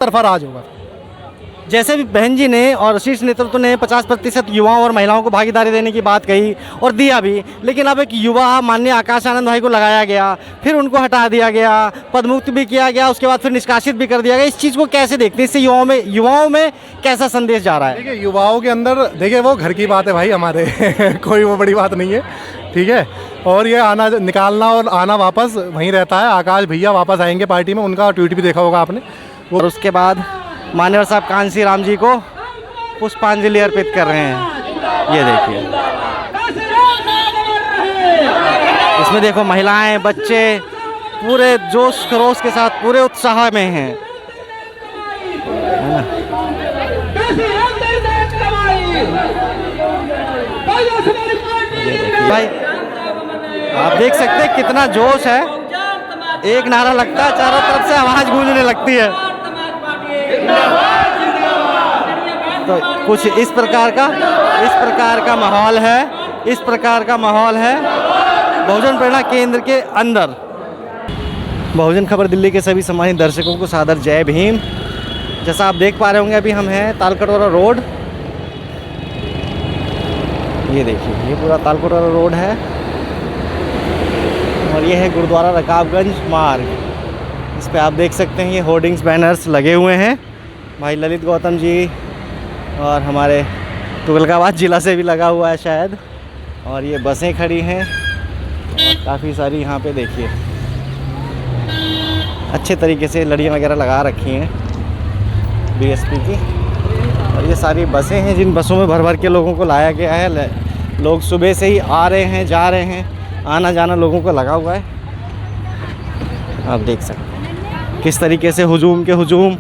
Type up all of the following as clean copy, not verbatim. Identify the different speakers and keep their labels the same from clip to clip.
Speaker 1: तरफा राज होगा।
Speaker 2: जैसे भी बहन जी ने और शीर्ष नेतृत्व ने 50% युवाओं और महिलाओं को भागीदारी देने की बात कही और दिया भी, लेकिन अब एक युवा माननीय आकाश आनंद भाई को लगाया गया, फिर उनको हटा दिया गया, पदमुक्त भी किया गया, उसके बाद फिर निष्कासित भी कर दिया गया। इस चीज़ को कैसे देखते हैं? इससे युवाओं में कैसा संदेश जा रहा है?
Speaker 1: देखिए युवाओं के अंदर, देखिए वो घर की बात है भाई हमारे कोई वो बड़ी बात नहीं है, ठीक है। और ये आना निकालना और आना वापस वहीं रहता है। आकाश भैया वापस आएंगे पार्टी में, उनका ट्वीट भी देखा होगा आपने।
Speaker 2: और उसके बाद मान्यवर साहब कांसी राम जी को पुष्पांजलि अर्पित कर रहे हैं। ये देखिए, इसमें देखो महिलाएं, बच्चे पूरे जोश खरोश के साथ, पूरे उत्साह में हैं, है ना। भाई आप देख सकते हैं कितना जोश है। एक नारा लगता है, चारों तरफ से आवाज़ गूंजने लगती है। तो कुछ इस प्रकार का माहौल है, इस प्रकार का माहौल है बहुजन प्रेरणा केंद्र के अंदर। बहुजन खबर दिल्ली के सभी सम्मानित दर्शकों को सादर जय भीम। जैसा आप देख पा रहे होंगे, अभी हम हैं तालकटोरा रोड। ये देखिए, ये पूरा तालकटोरा रोड है और ये है गुरुद्वारा रकाबगंज मार्ग। इस पे आप देख सकते हैं ये होर्डिंग्स, बैनर्स लगे हुए हैं। भाई ललित गौतम जी और हमारे तुगलकाबाद ज़िला से भी लगा हुआ है शायद। और ये बसें खड़ी हैं और काफ़ी सारी यहाँ पे देखिए अच्छे तरीके से लड़ियाँ वगैरह लगा रखी हैं बीएसपी की। और ये सारी बसें हैं जिन बसों में भर भर के लोगों को लाया गया है। लोग सुबह से ही आ रहे हैं, जा रहे हैं, आना जाना लोगों को लगा हुआ है। आप देख सकते हैं किस तरीके से हुजूम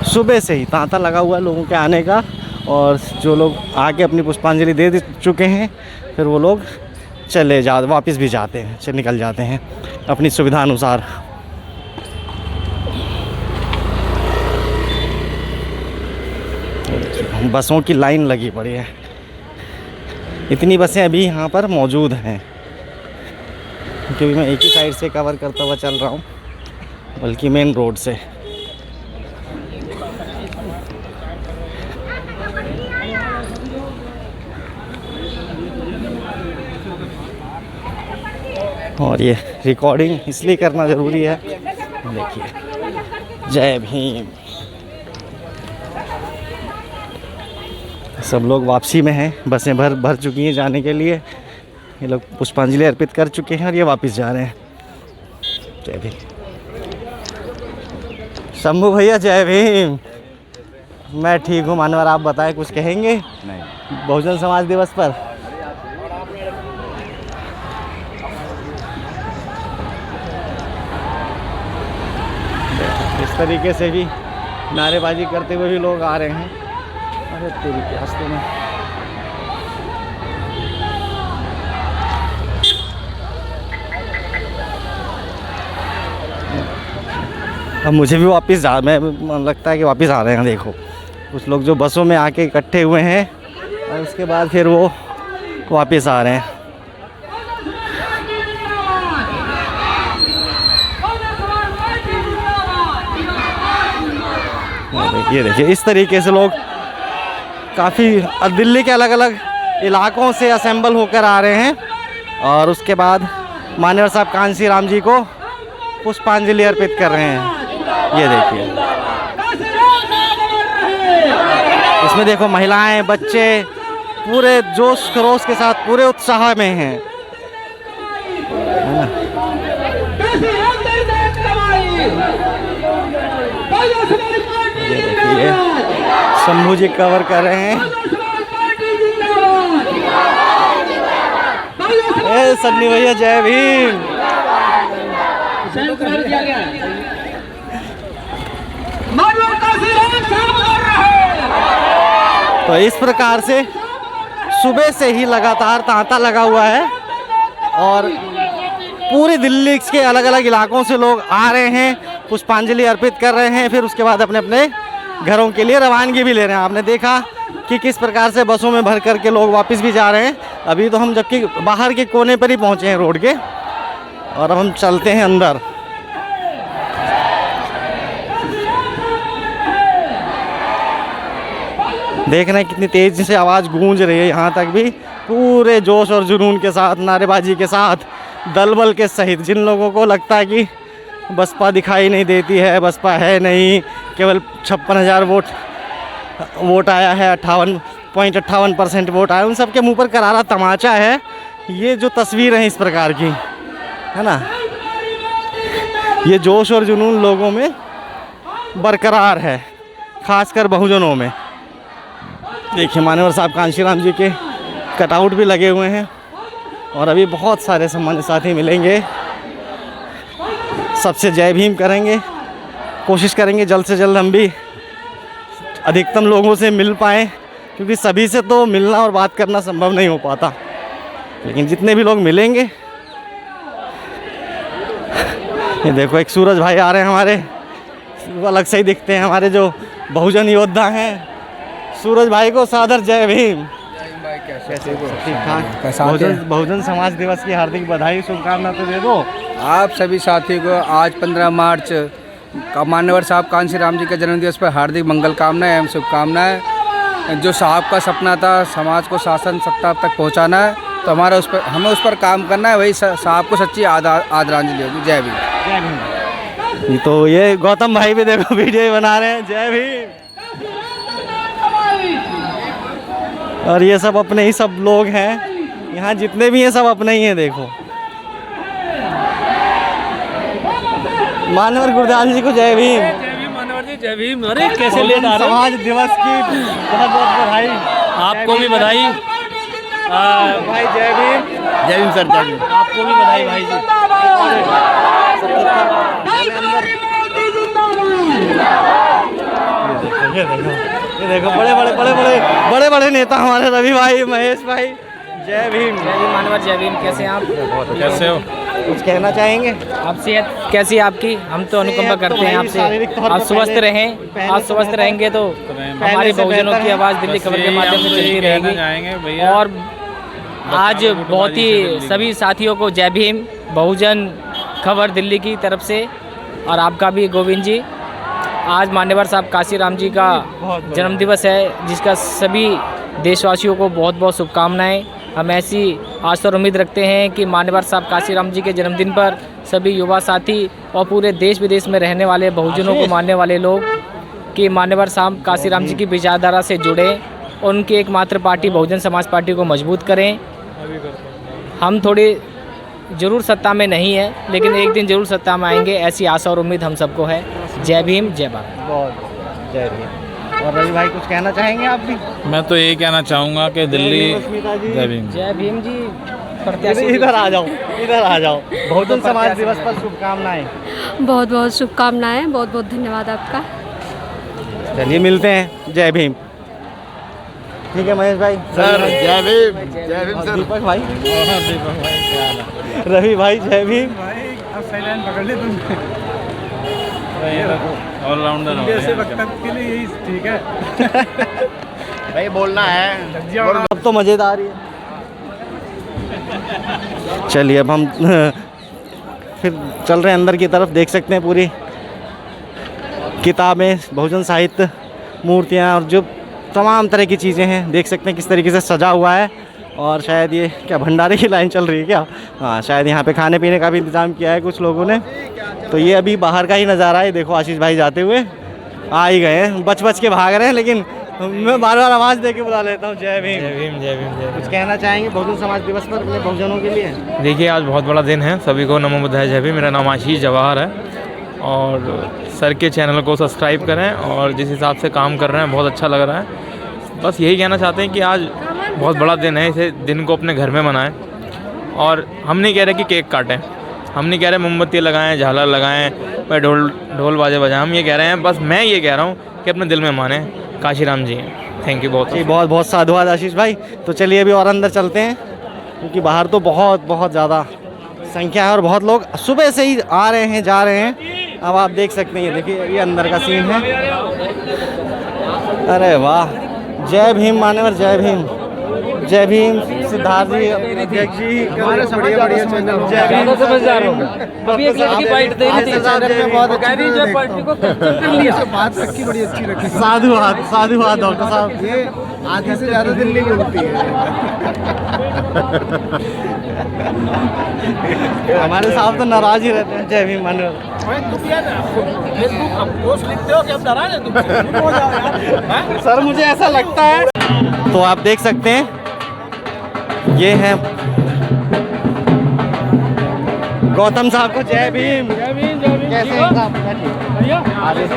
Speaker 2: सुबह से ही तांता लगा हुआ है लोगों के आने का। और जो लोग आके अपनी पुष्पांजलि दे चुके हैं, फिर वो लोग वापस भी जाते हैं, निकल जाते हैं अपनी सुविधा अनुसार। बसों की लाइन लगी पड़ी है। इतनी बसें अभी यहाँ पर मौजूद हैं क्योंकि मैं एक ही साइड से कवर करता हुआ चल रहा हूँ, बल्कि मेन रोड से। और ये रिकॉर्डिंग इसलिए करना ज़रूरी है। देखिए, जय भीम। सब लोग वापसी में हैं, बसें भर चुकी हैं जाने के लिए। ये लोग पुष्पांजलि अर्पित कर चुके हैं और ये वापस जा रहे हैं। जय भीम। शंभू भैया जय भीम। मैं ठीक हूँ मानवर, आप बताएं, कुछ कहेंगे? नहीं। बहुजन समाज दिवस पर इस तरीके से भी नारेबाजी करते हुए भी लोग आ रहे हैं। अरे तेरी के रास्ते में अब मुझे भी वापस मैं लगता है कि वापस आ रहे हैं। देखो कुछ लोग जो बसों में आके इकट्ठे हुए हैं और उसके बाद फिर वो वापस आ रहे हैं। ये देखिए, इस तरीके से लोग काफ़ी दिल्ली के अलग अलग इलाकों से असेंबल होकर आ रहे हैं और उसके बाद मान्यवर साहब कांसी राम जी को पुष्पांजलि अर्पित कर रहे हैं। ये देखिए, इसमें देखो महिलाएं, बच्चे पूरे जोश खरोश के साथ, पूरे उत्साह में हैं, है ना। ये देखिए, शंभू जी कवर कर रहे हैं। ए सन्नी भैया जय भीम। तो इस प्रकार से सुबह से ही लगातार तांता लगा हुआ है और पूरी दिल्ली के अलग अलग इलाकों से लोग आ रहे हैं, पुष्पांजलि अर्पित कर रहे हैं, फिर उसके बाद अपने अपने घरों के लिए रवानगी भी ले रहे हैं। आपने देखा कि किस प्रकार से बसों में भर करके लोग वापस भी जा रहे हैं। अभी तो हम जबकि बाहर के कोने पर ही पहुंचे हैं रोड के, और अब हम चलते हैं अंदर। देख रहे हैं कितनी तेज़ी से आवाज़ गूंज रही है यहाँ तक भी, पूरे जोश और जुनून के साथ, नारेबाजी के साथ, दलबल के सहित। जिन लोगों को लगता है कि बसपा दिखाई नहीं देती है, बसपा है नहीं, केवल 56,000 वोट आया है, 58.58% वोट आया, उन सब के मुंह पर करारा तमाचा है। ये जो तस्वीर है इस प्रकार की, है ना, ये जोश और जुनून लोगों में बरकरार है, खासकर बहुजनों में। देखिए मान्यवर साहब कांशीराम जी के कटआउट भी लगे हुए हैं और अभी बहुत सारे सम्मानित साथी मिलेंगे, सबसे जय भीम करेंगे। कोशिश करेंगे जल्द से जल्द हम भी अधिकतम लोगों से मिल पाएँ, क्योंकि सभी से तो मिलना और बात करना संभव नहीं हो पाता, लेकिन जितने भी लोग मिलेंगे। ये देखो एक सूरज भाई आ रहे हैं हमारे, वो अलग से ही दिखते हैं, हमारे जो बहुजन योद्धा हैं। सूरज भाई को सादर जय भीम। कैसे हो? ठीक ठाक। बहुजन समाज दिवस की हार्दिक बधाई, शुभकामना तो दे दो
Speaker 3: आप सभी साथियों को। आज 15 मार्च मान्यवर साहब कांशीराम जी के जन्मदिवस पर हार्दिक मंगल कामनाएं एवं शुभकामनाएं। जो साहब का सपना था समाज को शासन सत्ता तक पहुंचाना है, तो हमारा हमें उस पर काम करना है। वही साहब को सच्ची आदरांजलि होगी। जय भीम।
Speaker 2: ये तो ये गौतम भाई भी देखो वीडियो बना रहे हैं, जय भीम। और ये सब अपने ही सब लोग हैं, यहाँ जितने भी हैं सब अपने ही हैं। देखो मानवर गुरदास जी को जय भीम।
Speaker 4: जय भीम मानवर जी, जय भीम। अरे कैसे लेट आ रहे
Speaker 2: समाज दिवस की बहुत बहुत बधाई।
Speaker 4: आपको भी बधाई
Speaker 2: भाई, जय भीम।
Speaker 3: जय भीम सर, जय भीम।
Speaker 4: आपको भी बधाई भाई जी।
Speaker 2: ये देखो बड़े बड़े नेता हमारे, रवि भाई, महेश भाई, जय भीम।
Speaker 5: जय भीम मानवर, जय भीम। कैसे हैं आप?
Speaker 4: कैसे हो?
Speaker 2: कुछ कहना चाहेंगे?
Speaker 5: आप सेहत कैसी है आपकी? हम तो अनुकंपा
Speaker 2: सेहत तो
Speaker 5: करते हैं
Speaker 2: भाई शारीरिक
Speaker 5: आपसे।
Speaker 2: तौर
Speaker 5: आप
Speaker 2: पे
Speaker 5: स्वस्थ
Speaker 2: पहले-
Speaker 5: रहें,
Speaker 2: पहले
Speaker 5: आप
Speaker 2: से
Speaker 5: स्वस्थ
Speaker 2: बेहतर
Speaker 5: रहेंगे तो
Speaker 2: पहले
Speaker 5: हमारी
Speaker 2: से
Speaker 5: बहुजनों
Speaker 2: बेहतर
Speaker 5: की
Speaker 2: है।
Speaker 5: आवाज़ दिल्ली खबर के माध्यम से चलती रहेगी।
Speaker 4: जाएंगे भैया।
Speaker 5: और आज बहुत ही सभी साथियों को जय भीम, बहुजन खबर दिल्ली की तरफ से, और आपका भी गोविंद जी। आज मान्यवर साहब कांशीराम जी का जन्मदिवस है, जिसका सभी देशवासियों को बहुत बहुत शुभकामनाएं। हम ऐसी आशा और उम्मीद रखते हैं कि मान्यवर साहब कांशीराम जी के जन्मदिन पर सभी युवा साथी और पूरे देश विदेश में रहने वाले बहुजनों को मानने वाले लोग कि मान्यवर साहब कांशीराम जी की विचारधारा से जुड़ें, उनकी एकमात्र पार्टी बहुजन समाज पार्टी को मजबूत करें। हम थोड़ी ज़रूर सत्ता में नहीं है, लेकिन एक दिन ज़रूर सत्ता में आएंगे, ऐसी आशा और उम्मीद हम सबको है। जय भीम, जय भारत।
Speaker 2: बहुत जय भीम। और रवि भाई कुछ कहना चाहेंगे आप भी?
Speaker 4: मैं तो यही कहना चाहूँगा कि दिल्ली जय भीम।
Speaker 5: जय भीम जी। प्रत्याशी
Speaker 2: इधर आ जाओ, इधर आ जाओ। बहुजन समाज दिवस पर शुभकामनाएं।
Speaker 6: बहुत बहुत शुभकामनाएं, बहुत बहुत धन्यवाद आपका।
Speaker 2: चलिए मिलते हैं, जय भीम। ठीक है महेश भाई।
Speaker 3: सर जय भीम। जय भीम सर।
Speaker 2: दीपक भाई, रवि भाई, जय भीम।
Speaker 4: ऑलराउंडर
Speaker 3: भाई बोलना है।
Speaker 2: अब तो मज़ेदार ही है। चलिए अब हम फिर चल रहे हैं अंदर की तरफ। देख सकते हैं पूरी किताबें, बहुजन साहित्य, मूर्तियाँ और जो तमाम तरह की चीज़ें हैं। देख सकते हैं किस तरीके से सजा हुआ है। और शायद ये क्या भंडारे की लाइन चल रही है क्या? हाँ, शायद यहाँ पे खाने पीने का भी इंतज़ाम किया है कुछ लोगों ने। तो ये अभी बाहर का ही नज़ारा है। देखो आशीष भाई जाते हुए आ ही गए हैं, बच के भाग रहे हैं, लेकिन मैं बार बार आवाज़ दे के बुला लेता हूँ, जय भीम।
Speaker 7: जय भीम, जय भीम, जय
Speaker 2: कुछ कहना चाहेंगे बहुजन समाज दिवस पर अपने बहुजनों के लिए?
Speaker 7: भीम। देखिए आज बहुत बड़ा दिन है, सभी को नमो बुद्धाय जय भीम। मेरा नाम आशीष जवाहर है और सर के चैनल को सब्सक्राइब करें और जिस हिसाब से काम कर रहे हैं बहुत अच्छा लग रहा है। बस यही कहना चाहते हैं कि आज बहुत बड़ा दिन है, इसे दिन को अपने घर में मनाएं। और हम नहीं कह रहे कि केक काटें, हम नहीं कह रहे मोमबत्ती लगाएं, झालर लगाएं, मैं ढोल बाजे बजाएं। हम ये कह रहे हैं, बस मैं ये कह रहा हूँ कि अपने दिल में माने कांशीराम जी हैं। थैंक यू बहुत
Speaker 2: जी, बहुत बहुत साधुवाद आशीष भाई। तो चलिए अभी और अंदर चलते हैं, क्योंकि बाहर तो बहुत ज़्यादा संख्या है और बहुत लोग सुबह से ही आ रहे हैं, जा रहे हैं। अब आप देख सकते हैं, ये देखिए ये अंदर का सीन है। अरे वाह, जय भीम मान्यवर, जय भीम। जय भीम सिद्धार्थ जी, अध्यक्ष जी,
Speaker 3: हमारे
Speaker 2: बढ़िया बढ़िया चैनल। जय भीम
Speaker 5: अभी एक लड़की बाइट दे रही थी
Speaker 2: चैनल में बहुत
Speaker 5: कह रही जो पार्टी को कैप्टन कर लिया
Speaker 3: बात रखी बड़ी अच्छी रखी।
Speaker 2: साधुवाद डॉक्टर साहब।
Speaker 3: ये आधी से ज़्यादा दिल्ली बोलती है।
Speaker 2: हमारे साहब तो नाराज ही रहते हैं। जय भीम मानव। सर मुझे ऐसा लगता है। तो आप देख सकते हैं ये है गौतम साहब को जय भीम। कैसे हैं साहब? आगे से।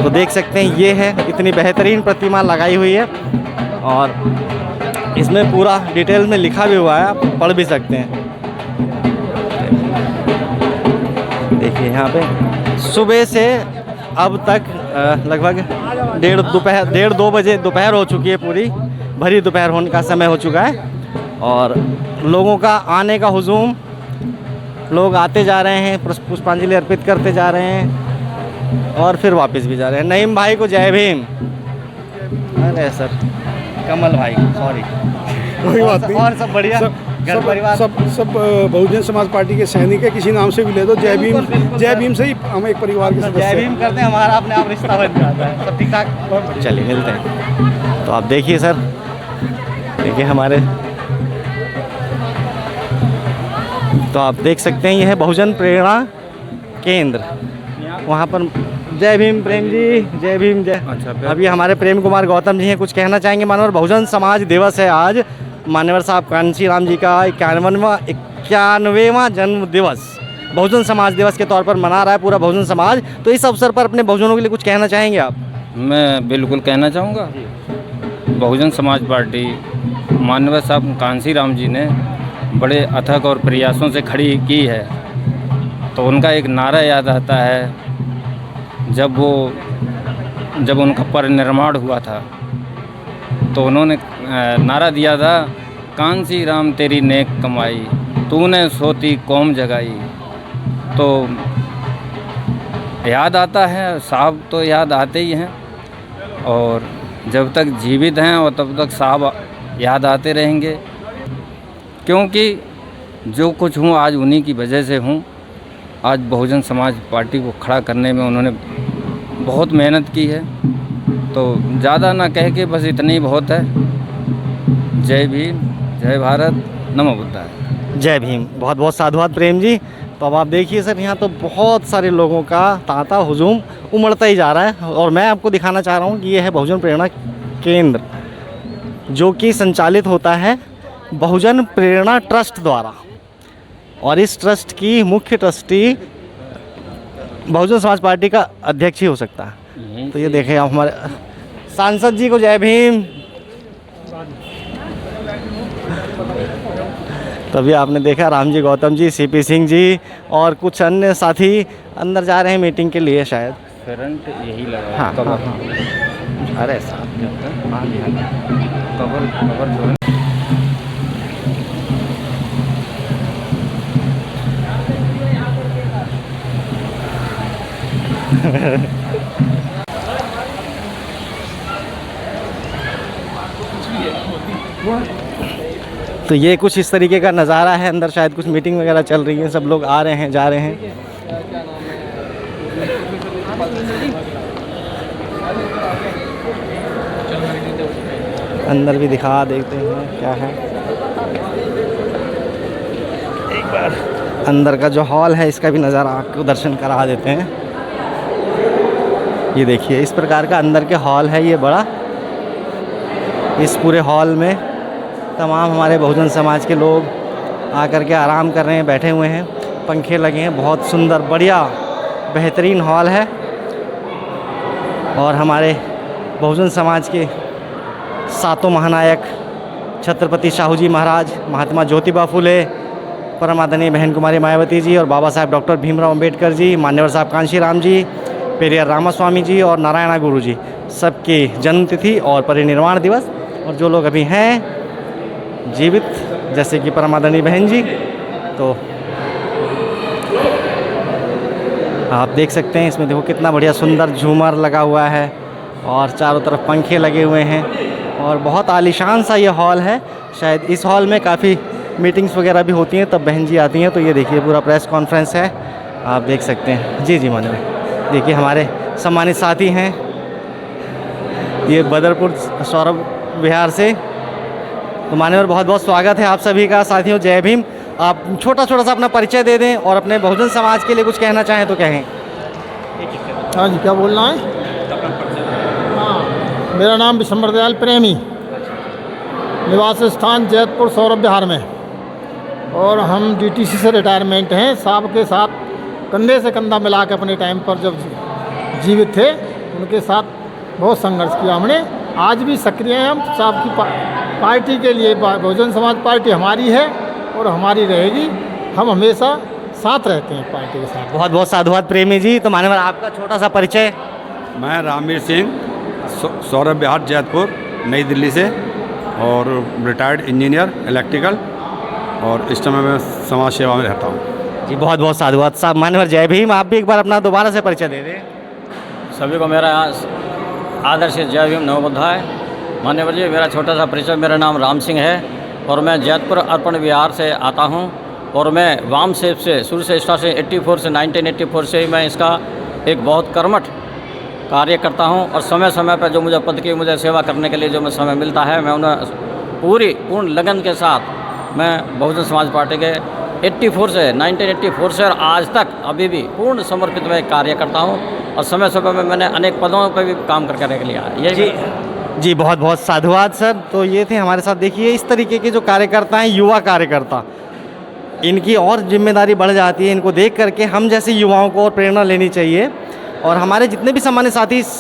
Speaker 2: तो देख सकते हैं ये है, इतनी बेहतरीन प्रतिमा लगाई हुई है और इसमें पूरा डिटेल में लिखा भी हुआ है, आप पढ़ भी सकते हैं। देखिए यहाँ पे सुबह से अब तक लगभग 1:30-2 बजे दोपहर हो चुकी है, पूरी भरी दोपहर होने का समय हो चुका है और लोगों का आने का हुजूम, लोग आते जा रहे हैं, पुष्पांजलि अर्पित करते जा रहे हैं और फिर वापस भी जा रहे हैं। नईम भाई को जय भीम। अरे सर कमल भाई सॉरी,
Speaker 8: कोई बात नहीं।
Speaker 2: और सब बढ़िया घर परिवार
Speaker 8: सब बहुजन समाज पार्टी के सैनिक है, किसी नाम से भी ले दो जय भीम से ही हम एक परिवार के सदस्य
Speaker 2: जय भीम करते हैं, हमारा अपने आप रिश्ता बन जाता है। सब ठीक ठाक। चलिए मिलते हैं। तो आप देखिए सर, देखिए हमारे, तो आप देख सकते हैं ये है बहुजन प्रेरणा केंद्र। वहाँ पर जय भीम प्रेम जी, जय भीम जय।
Speaker 7: अच्छा,
Speaker 2: अभी हमारे प्रेम कुमार गौतम जी हैं, कुछ कहना चाहेंगे। मानवर बहुजन समाज दिवस है आज, मान्यवर साहब कांशी राम जी का 91वां जन्म दिवस बहुजन समाज दिवस के तौर पर मना रहा है पूरा बहुजन समाज। तो इस अवसर पर अपने बहुजनों के लिए कुछ कहना चाहेंगे आप?
Speaker 4: मैं बिल्कुल कहना चाहूँगा, बहुजन समाज पार्टी मान्यवर साहब कांशी राम जी ने बड़े अथक और प्रयासों से खड़ी की है। तो उनका एक नारा याद आता है, जब उनका परिनिर्माण हुआ था तो उन्होंने नारा दिया था, कांसी राम तेरी नेक कमाई, तूने सोती कौम जगाई। तो याद आता है, साहब तो याद आते ही हैं और जब तक जीवित हैं और तब तक साहब याद आते रहेंगे, क्योंकि जो कुछ हूँ आज उन्हीं की वजह से हूँ। आज बहुजन समाज पार्टी को खड़ा करने में उन्होंने बहुत मेहनत की है। तो ज़्यादा ना कह के बस इतना ही बहुत है। जय भीम, जय भारत, नमो बुद्धाय।
Speaker 2: जय भीम। बहुत बहुत साधुवाद प्रेम जी। तो अब आप देखिए सर, यहाँ तो बहुत सारे लोगों का तांता हुजूम उमड़ता ही जा रहा है और मैं आपको दिखाना चाह रहा हूँ कि ये है बहुजन प्रेरणा केंद्र, जो कि संचालित होता है बहुजन प्रेरणा ट्रस्ट द्वारा और इस ट्रस्ट की मुख्य ट्रस्टी बहुजन समाज पार्टी का अध्यक्ष ही हो सकता है। तो ये देखें आप, हमारे सांसद जी को जय भीम। तभी आपने देखा राम जी, गौतम जी, सीपी सिंह जी और कुछ अन्य साथी अंदर जा रहे हैं मीटिंग के लिए शायद।
Speaker 4: करंट यही लगा।
Speaker 2: हाँ हाँ हाँ। अरे साहब हाँ जी हाँ,
Speaker 4: कवर
Speaker 2: तो ये कुछ इस तरीके का नज़ारा है। अंदर शायद कुछ मीटिंग वगैरह चल रही है, सब लोग आ रहे हैं, जा रहे हैं। अंदर भी दिखा देते हैं क्या है। एक बार अंदर का जो हॉल है इसका भी नज़ारा आपको दर्शन करा देते हैं। ये देखिए इस प्रकार का अंदर के हॉल है ये बड़ा। इस पूरे हॉल में तमाम हमारे बहुजन समाज के लोग आकर के आराम कर रहे हैं, बैठे हुए हैं, पंखे लगे हैं। बहुत सुंदर बढ़िया बेहतरीन हॉल है और हमारे बहुजन समाज के सातों महानायक छत्रपति शाहू जी महाराज, महात्मा ज्योतिबा फुले, परम आदरणीय बहन कुमारी मायावती जी और बाबा साहब डॉक्टर भीमराव अंबेडकर जी, मान्यवर साहब कांशी राम जी, पेरियार रामास्वामी जी और नारायणा गुरु जी, सबकी जन्मतिथि और परिनिर्वाण दिवस। और जो लोग अभी हैं जीवित, जैसे कि परम आदरणीय बहन जी, तो आप देख सकते हैं इसमें देखो कितना बढ़िया सुंदर झूमर लगा हुआ है और चारों तरफ पंखे लगे हुए हैं और बहुत आलीशान सा ये हॉल है। शायद इस हॉल में काफ़ी मीटिंग्स वगैरह भी होती हैं, तब बहन जी आती हैं। तो ये देखिए पूरा प्रेस कॉन्फ्रेंस है, आप देख सकते हैं। जी जी मानो, देखिए हमारे सम्मानित साथी हैं, ये बदरपुर सौरभ विहार से। तो मान्यवर बहुत बहुत स्वागत है आप सभी का। साथियों जय भीम। आप छोटा छोटा सा अपना परिचय दे दें और अपने बहुजन समाज के लिए कुछ कहना चाहें तो कहें।
Speaker 9: हाँ जी, क्या बोलना है? हाँ, मेरा नाम विशंबर दयाल प्रेमी, निवास स्थान जैतपुर सौरभ विहार में, और हम डीटीसी से रिटायरमेंट हैं। साहब के साथ कंधे से कंधा मिला के अपने टाइम पर जब जीवित थे उनके साथ बहुत संघर्ष किया हमने। आज भी सक्रिय हैं हम साहब की पार्टी के लिए। बहुजन समाज पार्टी हमारी है और हमारी रहेगी। हम हमेशा साथ रहते हैं पार्टी के साथ।
Speaker 2: बहुत बहुत साधुवाद प्रेमी जी। तो मान्यवर आपका छोटा सा परिचय।
Speaker 10: मैं रामवीर सिंह, सौरभ विहार जैतपुर नई दिल्ली से, और रिटायर्ड इंजीनियर इलेक्ट्रिकल, और इस समय मैं समाज सेवा में रहता हूँ।
Speaker 2: जी बहुत बहुत साधुवाद साहब। मान्यवर जय भीम। आप भी एक बार अपना दोबारा से परिचय दे दें।
Speaker 4: सभी को मेरा आदर से जय भीम नमो बुद्धाय। मान्यवर जी, मेरा छोटा सा परिचय, मेरा नाम राम सिंह है और मैं जैतपुर अर्पण विहार से आता हूं, और मैं वाम सेप से शुरू से स्टार्ट से 84 से 1984 से मैं इसका एक बहुत कर्मठ कार्य करता हूं, और समय समय पर जो मुझे पद की मुझे सेवा करने के लिए जो मैं समय मिलता है, मैं उन्हें पूर्ण लगन के साथ मैं बहुजन समाज पार्टी के 84 से 1984 से और आज तक अभी भी पूर्ण समर्पित मैं कार्य करता हूं, और समय समय में मैंने अनेक पदों पर भी काम करके लिया है। ये
Speaker 2: जी बहुत बहुत साधुवाद सर। तो ये थे हमारे साथ। देखिए इस तरीके के जो कार्यकर्ता हैं, युवा कार्यकर्ता, इनकी और जिम्मेदारी बढ़ जाती है। इनको देख करके हम जैसे युवाओं को और प्रेरणा लेनी चाहिए। और हमारे जितने भी सम्मानित साथी इस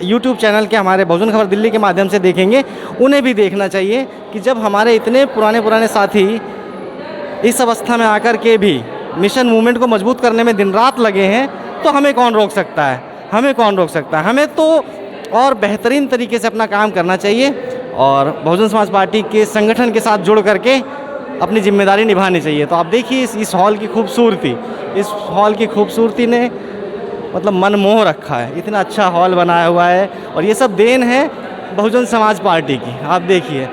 Speaker 2: YouTube चैनल के हमारे बहुजन खबर दिल्ली के माध्यम से देखेंगे, उन्हें भी देखना चाहिए कि जब हमारे इतने पुराने साथी इस अवस्था में आकर के भी मिशन मूवमेंट को मजबूत करने में दिन रात लगे हैं, तो हमें कौन रोक सकता है? हमें कौन रोक सकता है? हमें तो और बेहतरीन तरीके से अपना काम करना चाहिए और बहुजन समाज पार्टी के संगठन के साथ जुड़ करके अपनी जिम्मेदारी निभानी चाहिए। तो आप देखिए इस हॉल की खूबसूरती, इस हॉल की खूबसूरती ने मतलब मन मोह रखा है। इतना अच्छा हॉल बनाया हुआ है, और ये सब देन है बहुजन समाज पार्टी की। आप देखिए,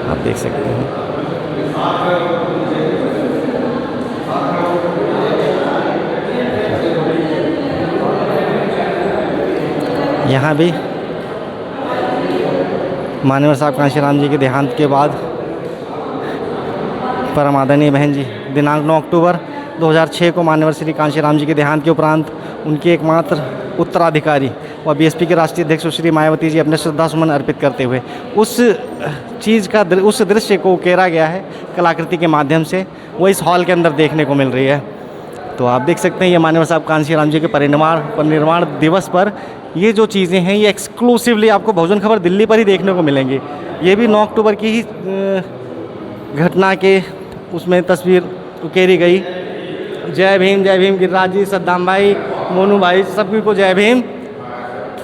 Speaker 2: आप देख सकते हैं। यहाँ भी मान्यवर साहब कांशीराम जी के देहांत के बाद परम आदरणीय बहन जी दिनांक 9 अक्टूबर 2006 को मान्यवर श्री कांशीराम जी के देहांत के उपरांत उनके एकमात्र उत्तराधिकारी व बीएसपी के राष्ट्रीय अध्यक्ष श्री मायावती जी अपने श्रद्धासुमन अर्पित करते हुए उस दृश्य को उकेरा गया है कलाकृति के माध्यम से, वो इस हॉल के अंदर देखने को मिल रही है। तो आप देख सकते हैं ये मान्यवर साहब कांशीराम जी के परिनिर्वाण दिवस पर ये जो चीज़ें हैं ये एक्सक्लूसिवली आपको बहुजन खबर दिल्ली पर ही देखने को मिलेंगी। ये भी 9 अक्टूबर की ही घटना के उसमें तस्वीर उकेरी गई। जय भीम गिरिराज जी, सद्दाम भाई, मोनू भाई, सभी को जय भीम।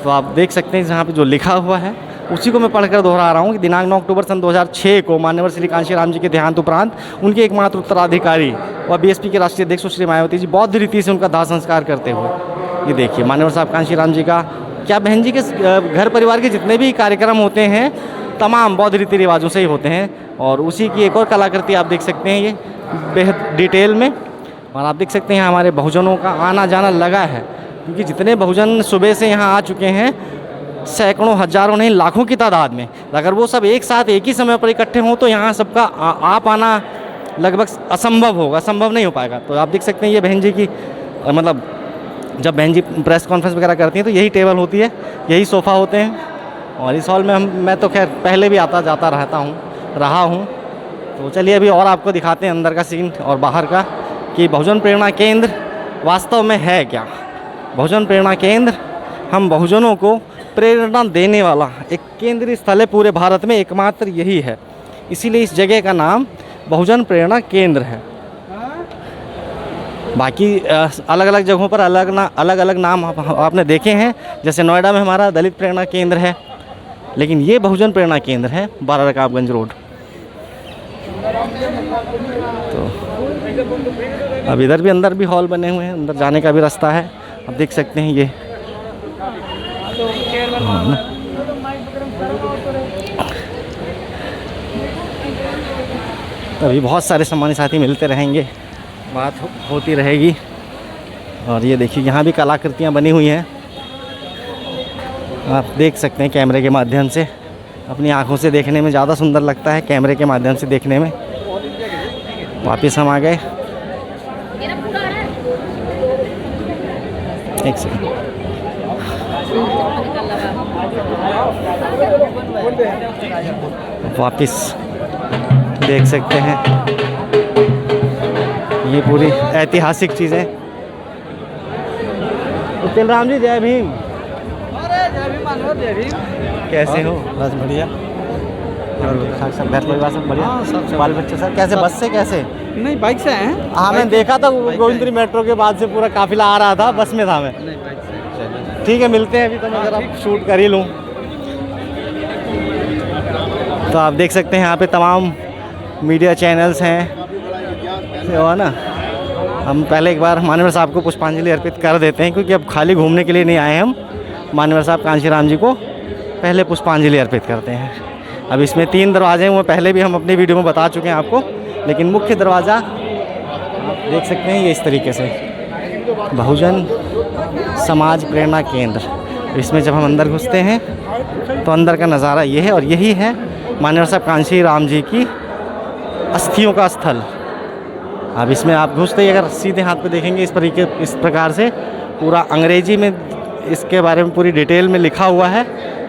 Speaker 2: तो आप देख सकते हैं जहाँ पे जो लिखा हुआ है उसी को मैं पढ़कर दोहरा रहा हूँ कि दिनांक 9 अक्टूबर सन 2006 को मान्यवर श्री कांशीराम जी के देहांत उपरांत उनके एकमात्र उत्तराधिकारी व बीएसपी के राष्ट्रीय अध्यक्ष श्री मायावती जी बौद्ध रीति से उनका दाह संस्कार करते हुए, ये देखिए मान्यवर साहब कांशीराम जी का क्या बहन जी के घर परिवार के जितने भी कार्यक्रम होते हैं तमाम बौद्ध रीति रिवाजों से ही होते हैं। और उसी की एक और कलाकृति आप देख सकते हैं ये बेहद डिटेल में। और आप देख सकते हैं हमारे बहुजनों का आना जाना लगा है, क्योंकि जितने बहुजन सुबह से यहाँ आ चुके हैं, सैकड़ों हजारों नहीं लाखों की तादाद में, अगर वो सब एक साथ एक ही समय पर इकट्ठे हों तो यहाँ सबका आ पाना लगभग असंभव होगा, संभव नहीं हो पाएगा। तो आप देख सकते हैं ये बहन जी की मतलब जब बहन जी प्रेस कॉन्फ्रेंस वगैरह करती हैं तो यही टेबल होती है, यही सोफ़ा होते हैं। और इस हॉल में मैं तो खैर पहले भी आता जाता रहा हूँ। तो चलिए अभी और आपको दिखाते हैं अंदर का सीन और बाहर का कि बहुजन प्रेरणा केंद्र वास्तव में है क्या। बहुजन प्रेरणा केंद्र हम बहुजनों को प्रेरणा देने वाला एक केंद्रीय स्थल है पूरे भारत में, एकमात्र यही है। इसीलिए इस जगह का नाम बहुजन प्रेरणा केंद्र है। बाकी अलग अलग जगहों पर अलग अलग नाम आपने देखे हैं, जैसे नोएडा में हमारा दलित प्रेरणा केंद्र है, लेकिन ये बहुजन प्रेरणा केंद्र है बारा रकाबगंज रोड। तो अब इधर भी अंदर भी हॉल बने हुए हैं, अंदर जाने का भी रास्ता है। आप देख सकते हैं ये अभी बहुत सारे सम्मानित साथी मिलते रहेंगे, बात होती रहेगी। और ये देखिए यहाँ भी कलाकृतियाँ बनी हुई हैं, आप देख सकते हैं कैमरे के माध्यम से। अपनी आँखों से देखने में ज़्यादा सुंदर लगता है कैमरे के माध्यम से देखने में। वापस हम आ गए, एक सेकंड। वापस देख सकते हैं ये पूरी ऐतिहासिक चीज़ें। उत्तल राम जी जय भीम। कैसे हो? बस बढ़िया। और सब घर परिवार सब बढ़िया? बाल बच्चे सब कैसे? बस से कैसे?
Speaker 3: नहीं, बाइक से हैं।
Speaker 2: हाँ, मैंने देखा था गोविंदपुरी मेट्रो के बाद से पूरा काफिला आ रहा था, बस में था मैं। ठीक है, मिलते हैं। अभी तो मैं ज़रा शूट कर ही लूँ। तो आप देख सकते हैं यहाँ पे तमाम मीडिया चैनल्स हैं, वो ना। हम पहले एक बार मानवर साहब को पुष्पांजलि अर्पित कर देते हैं, क्योंकि अब खाली घूमने के लिए नहीं आए हम। मानवर साहब कांशीराम जी को पहले पुष्पांजलि अर्पित करते हैं। अब इसमें 3 दरवाजे हैं, वो पहले भी हम अपनी वीडियो में बता चुके हैं आपको, लेकिन मुख्य दरवाज़ा आप देख सकते हैं ये इस तरीके से, बहुजन समाज प्रेरणा केंद्र। इसमें जब हम अंदर घुसते हैं तो अंदर का नज़ारा ये है, और यही है मानवर साहब कांशीराम जी की अस्थियों का स्थल। अब इसमें आप घुसते ही अगर सीधे हाथ पे देखेंगे इस प्रकार से पूरा अंग्रेजी में इसके बारे में पूरी डिटेल में लिखा हुआ है,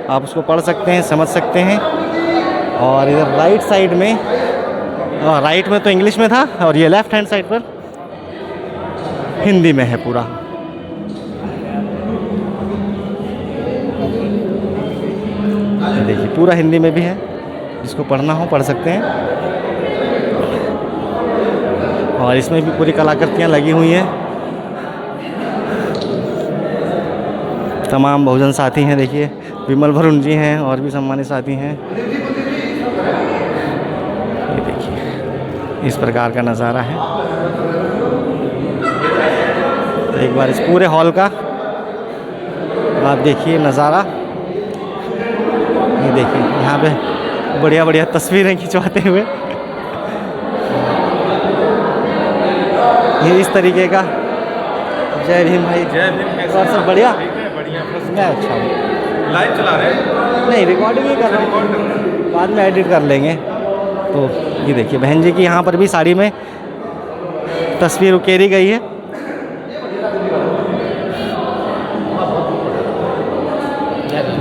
Speaker 2: आप उसको पढ़ सकते हैं, समझ सकते हैं। और इधर राइट साइड में, राइट में तो इंग्लिश में था, और ये लेफ्ट हैंड साइड पर हिंदी में है पूरा। देखिए पूरा हिंदी में भी है, जिसको पढ़ना हो पढ़ सकते हैं। और इसमें भी पूरी कलाकृतियाँ लगी हुई हैं। तमाम बहुजन साथी हैं, देखिए विमल वरुण जी हैं और भी सम्मानित साथी हैं। ये देखिए इस प्रकार का नज़ारा है। तो एक बार इस पूरे हॉल का आप देखिए नज़ारा। ये देखिए यहाँ पे बढ़िया बढ़िया तस्वीरें खिंचवाते हुए ये इस तरीके का। जय भीम भाई।
Speaker 11: जय भीम।
Speaker 2: और सब बढ़िया?
Speaker 11: बढ़िया।
Speaker 2: मैं अच्छा हूँ।
Speaker 11: लाइव चला रहे हैं?
Speaker 2: नहीं, रिकॉर्डिंग ही कर रहे हैं, बाद में एडिट कर लेंगे। तो ये देखिए बहन जी की यहाँ पर भी साड़ी में तस्वीर उकेरी गई है।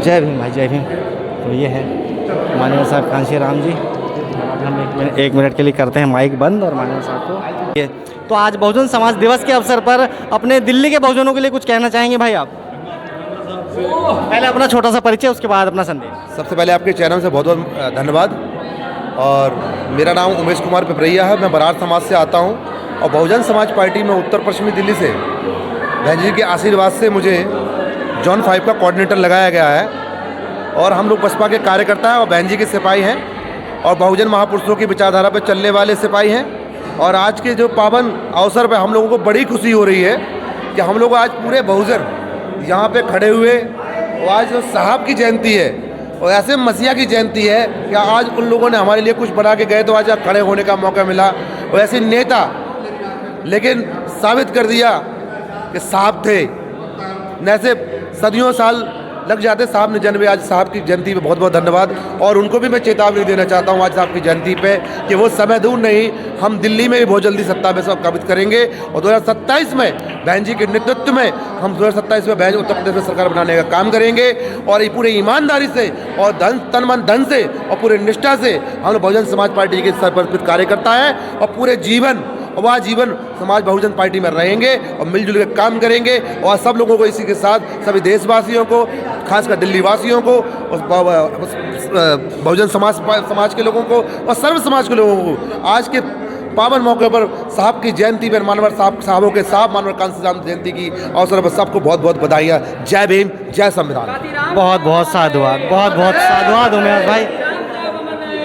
Speaker 2: जय भीम भाई, जय भीम। तो ये है माननीय साहब कांशीराम जी। हम एक मिनट के लिए करते हैं माइक बंद और माननीय साहब को। ये तो आज बहुजन समाज दिवस के अवसर पर अपने दिल्ली के बहुजनों के लिए कुछ कहना चाहेंगे भाई आप? पहले अपना छोटा सा परिचय, उसके बाद अपना संदेश।
Speaker 12: सबसे पहले आपके चैनल से बहुत बहुत धन्यवाद। और मेरा नाम उमेश कुमार पिपरैया है, मैं बरार समाज से आता हूं, और बहुजन समाज पार्टी में उत्तर पश्चिमी दिल्ली से बहन जी के आशीर्वाद से मुझे जोन 5 का कोऑर्डिनेटर लगाया गया है। और हम लोग बसपा के कार्यकर्ता हैं और बहन जी के सिपाही हैं, और बहुजन महापुरुषों की विचारधारा पर चलने वाले सिपाही हैं। और आज के जो पावन अवसर पर हम लोगों को बड़ी खुशी हो रही है कि हम लोग आज पूरे बहुजन यहाँ पे खड़े हुए, और आज जो साहब की जयंती है और ऐसे मसीहा की जयंती है कि आज उन लोगों ने हमारे लिए कुछ बना के गए, तो आज खड़े होने का मौका मिला। और ऐसे नेता लेकिन साबित कर दिया कि साहब थे, न ऐसे सदियों साल लग जाते साहब ने जन्मे। आज साहब की जयंती पे बहुत बहुत धन्यवाद। और उनको भी मैं चेतावनी देना चाहता हूँ आज साहब की जयंती पे कि वो समय दूर नहीं, हम दिल्ली में भी बहुत जल्दी सत्ता में सब काबिज करेंगे। और 2027 में बहन जी के नेतृत्व में हम 2027 में बहन उत्तर प्रदेश में सरकार बनाने का काम करेंगे। और ये पूरे ईमानदारी से और तन मन धन से और पूरे निष्ठा से हम लोग बहुजन समाज पार्टी के समर्पित कार्यकर्ता हैं, और पूरे जीवन वह जीवन समाज बहुजन पार्टी में रहेंगे और मिलजुल कर काम करेंगे। और सब लोगों को इसी के साथ सभी देशवासियों को, खासकर दिल्ली वासियों को, बहुजन समाज के लोगों को और सर्व समाज के लोगों को आज के पावन मौके पर साहब की जयंती पर मानवर साहबों के साथ मानवर कांशीराम जयंती की अवसर पर सबको बहुत बहुत बधाइयाँ। जय भीम, जय संविधान।
Speaker 2: बहुत बहुत साधुवाद, बहुत बहुत साधुवाद उमेश भाई।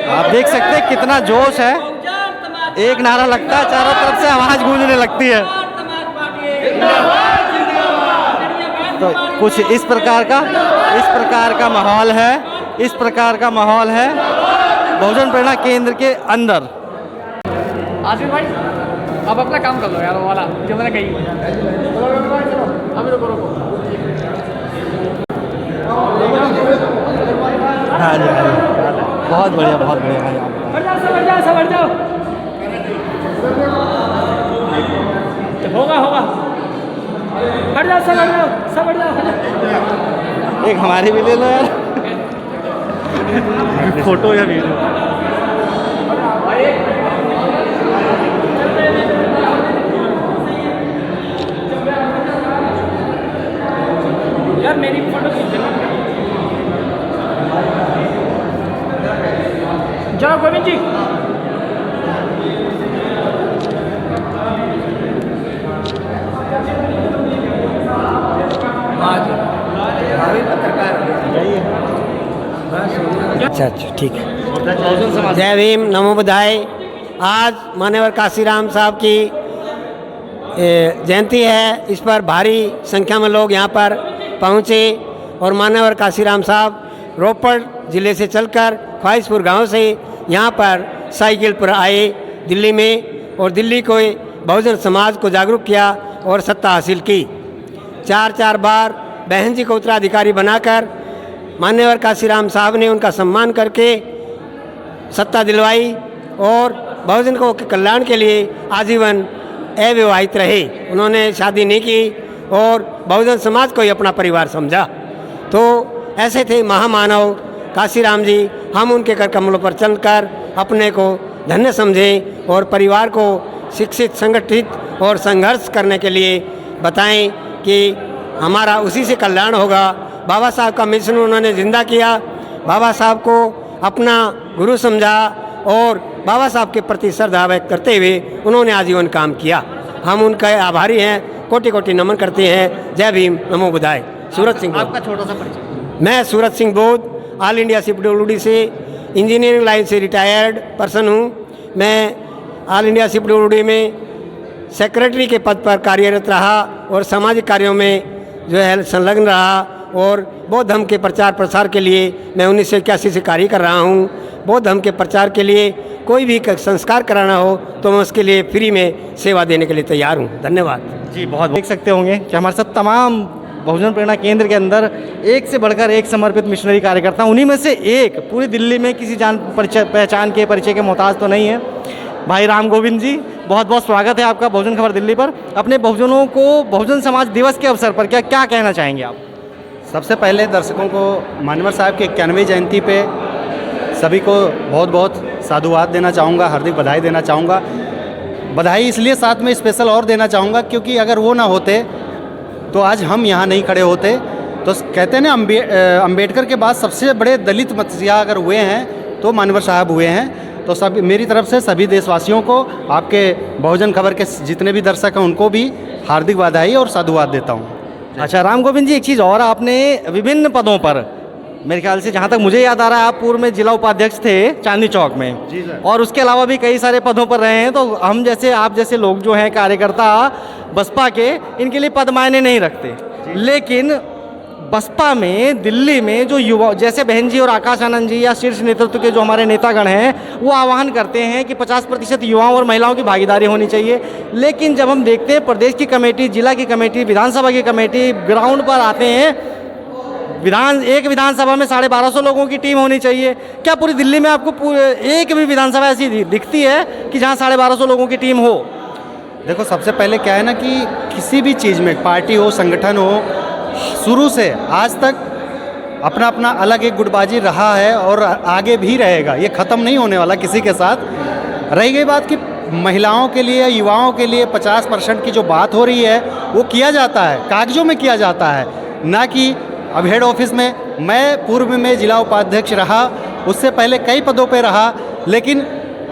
Speaker 2: आप देख सकते हैं कितना जोश है, एक नारा लगता है चारों तरफ से आवाज़ गूंजने लगती है। तो कुछ इस प्रकार का इस प्रकार का माहौल है, इस प्रकार का माहौल है बहुजन प्रेरणा केंद्र के अंदर।
Speaker 5: आसिफ भाई अब अपना काम कर लो यार, वो वाला जो मैंने कही। अभी रुको रुको।
Speaker 2: हाँ जी, बहुत बढ़िया भाई।
Speaker 5: समझ जाओ। होगा हट जाओ, समझ जाओ।
Speaker 2: एक हमारी भी ले लो यार, फोटो या वीडियो।
Speaker 5: यार मेरी फोटो खींच देना। जाओ गोविंद जी।
Speaker 13: अच्छा ठीक है। जय भीम, नमो बुद्धाय। आज मान्यवर काशीराम साहब की जयंती है। इस पर भारी संख्या में लोग यहाँ पर पहुँचे और मान्यवर काशीराम साहब रोपड़ ज़िले से चलकर ख्वाहिशपुर गांव से यहाँ पर साइकिल पर आए दिल्ली में, और दिल्ली को बहुजन समाज को जागरूक किया और सत्ता हासिल की। 4 बार बहन जी को उत्तराधिकारी बनाकर मान्यवर काशीराम साहब ने उनका सम्मान करके सत्ता दिलवाई और बहुजन को के कल्याण के लिए आजीवन अविवाहित रहे। उन्होंने शादी नहीं की और बहुजन समाज को ही अपना परिवार समझा। तो ऐसे थे महामानव काशीराम जी। हम उनके कर कमलों पर चलकर अपने को धन्य समझें और परिवार को शिक्षित, संगठित और संघर्ष करने के लिए बताएं कि हमारा उसी से कल्याण होगा। बाबा साहब का मिशन उन्होंने जिंदा किया, बाबा साहब को अपना गुरु समझा और बाबा साहब के प्रति श्रद्धा व्यक्त करते हुए उन्होंने आजीवन काम किया। हम उनके आभारी हैं, कोटि कोटि नमन करते हैं। जय भीम, नमो बुद्धाय। सूरज सिंह,
Speaker 2: आपका छोटा सा परिचय।
Speaker 13: मैं सूरज सिंह बोध, ऑल इंडिया CPWD से इंजीनियरिंग लाइन से रिटायर्ड पर्सन हूँ। मैं ऑल इंडिया CPWD में सेक्रेटरी के पद पर कार्यरत रहा और सामाजिक कार्यों में जो है संलग्न रहा और बौद्ध धर्म के प्रचार प्रसार के लिए मैं 1981 से कार्य कर रहा हूँ। बौद्ध धर्म के प्रचार के लिए कोई भी संस्कार कराना हो तो मैं उसके लिए फ्री में सेवा देने के लिए तैयार हूँ। धन्यवाद
Speaker 2: जी। बहुत देख सकते होंगे कि हमारे साथ तमाम बहुजन प्रेरणा केंद्र के अंदर एक से बढ़कर एक समर्पित मिशनरी कार्यकर्ता, उन्हीं में से एक पूरी दिल्ली में किसी जान पहचान के परिचय के मोहताज तो नहीं है, भाई राम गोविंद जी। बहुत बहुत स्वागत है आपका बहुजन खबर दिल्ली पर। अपने बहुजनों को बहुजन समाज दिवस के अवसर पर क्या क्या कहना चाहेंगे आप?
Speaker 14: सबसे पहले दर्शकों को मान्यवर साहब की 91वीं जयंती पे सभी को बहुत बहुत साधुवाद देना चाहूँगा, हार्दिक बधाई देना चाहूँगा। बधाई इसलिए साथ में स्पेशल और देना चाहूँगा क्योंकि अगर वो ना होते तो आज हम यहाँ नहीं खड़े होते। तो कहते हैं ना, अम्बेडकर के बाद सबसे बड़े दलित मसीहा अगर हुए हैं तो मान्यवर साहब हुए हैं। तो सब मेरी तरफ से सभी देशवासियों को, आपके बहुजन खबर के जितने भी दर्शक हैं उनको भी हार्दिक बधाई और साधुवाद देता हूँ।
Speaker 2: अच्छा राम गोविंद जी, एक चीज़ और, आपने विभिन्न पदों पर, मेरे ख्याल से जहाँ तक मुझे याद आ रहा है, आप पूर्व में जिला उपाध्यक्ष थे चांदनी चौक में
Speaker 14: जी सर,
Speaker 2: और उसके अलावा भी कई सारे पदों पर रहे हैं। तो हम जैसे आप जैसे लोग जो हैं कार्यकर्ता बसपा के, इनके लिए पद मायने नहीं रखते, लेकिन बसपा में दिल्ली में जो युवा जैसे बहन जी और आकाश आनंद जी या शीर्ष नेतृत्व के जो हमारे नेतागण हैं वो आह्वान करते हैं कि 50% युवाओं और महिलाओं की भागीदारी होनी चाहिए। लेकिन जब हम देखते हैं प्रदेश की कमेटी, जिला की कमेटी, विधानसभा की कमेटी ग्राउंड पर आते हैं, एक विधानसभा में 1250 लोगों की टीम होनी चाहिए। क्या पूरी दिल्ली में आपको एक भी विधानसभा ऐसी दिखती है कि जहाँ 1250 लोगों की टीम हो?
Speaker 14: देखो सबसे पहले क्या है ना कि किसी भी चीज़ में, पार्टी हो, संगठन हो, शुरू से आज तक अपना अपना अलग एक गुटबाजी रहा है और आगे भी रहेगा। ये ख़त्म नहीं होने वाला किसी के साथ। रही गई बात कि महिलाओं के लिए, युवाओं के लिए 50% की जो बात हो रही है वो किया जाता है, कागजों में किया जाता है, ना कि अब हेड ऑफिस में। मैं पूर्व में जिला उपाध्यक्ष रहा, उससे पहले कई पदों पे रहा, लेकिन